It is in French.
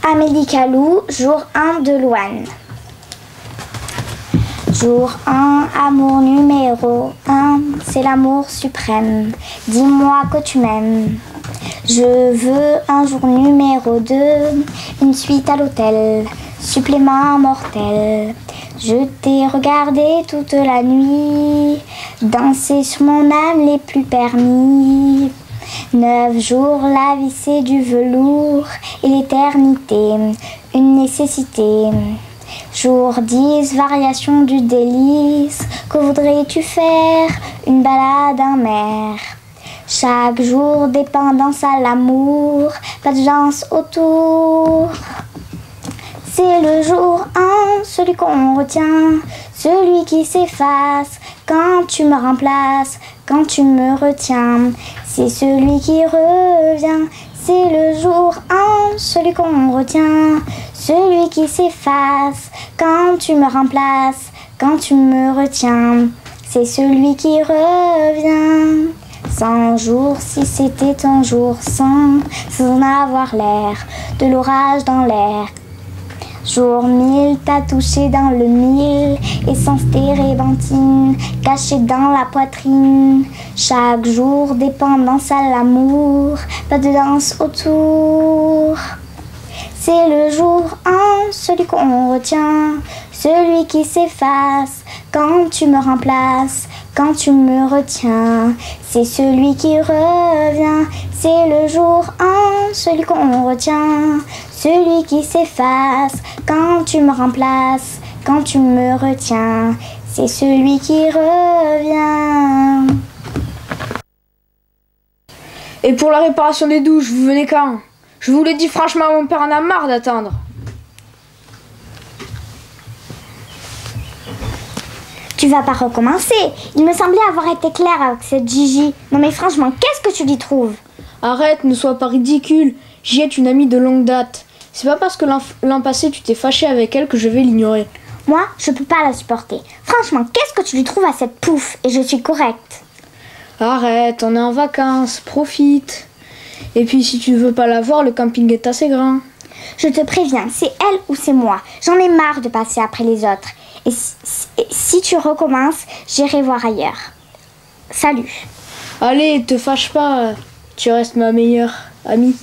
Amélie Calou, jour 1 de Louane. Jour 1, amour numéro 1, c'est l'amour suprême. Dis-moi que tu m'aimes. Je veux un jour numéro 2, une suite à l'hôtel, supplément mortel. Je t'ai regardé toute la nuit, danser sur mon âme les plus permis. 9 jours, la vie c'est du velours et l'éternité, une nécessité. Jour 10, variation du délice, que voudrais-tu faire? Une balade en mer. Chaque jour, dépendance à l'amour, pas de danse autour. C'est le jour 1, celui qu'on retient, celui qui s'efface quand tu me remplaces, quand tu me retiens. C'est celui qui revient, c'est le jour 1, celui qu'on retient, celui qui s'efface quand tu me remplaces, quand tu me retiens. C'est celui qui revient. 100 jours, si c'était ton jour 100, sans en avoir l'air, de l'orage dans l'air. Jour 1000, t'as touché dans le 1000, essence térébenthine, cachée dans la poitrine. Chaque jour, dépendance à l'amour, pas de danse autour. C'est le jour 1, celui qu'on retient, celui qui s'efface quand tu me remplaces, quand tu me retiens. C'est celui qui revient, c'est le jour 1, celui qu'on retient, celui qui s'efface quand tu me remplaces, quand tu me retiens. C'est celui qui revient. Et pour la réparation des douches, vous venez quand? Je vous l'ai dit franchement, mon père en a marre d'attendre. Tu vas pas recommencer. Il me semblait avoir été clair avec cette Gigi. Non mais franchement, qu'est-ce que tu lui trouves? Arrête, ne sois pas ridicule. Gigi est une amie de longue date. C'est pas parce que l'an passé tu t'es fâché avec elle que je vais l'ignorer. Moi, je peux pas la supporter. Franchement, qu'est-ce que tu lui trouves à cette pouffe? Et je suis correcte. Arrête, on est en vacances, profite. Et puis si tu veux pas la voir, le camping est assez grand. Je te préviens, c'est elle ou c'est moi. J'en ai marre de passer après les autres. Et si tu recommences, j'irai voir ailleurs. Salut. Allez, te fâche pas. Tu restes ma meilleure amie.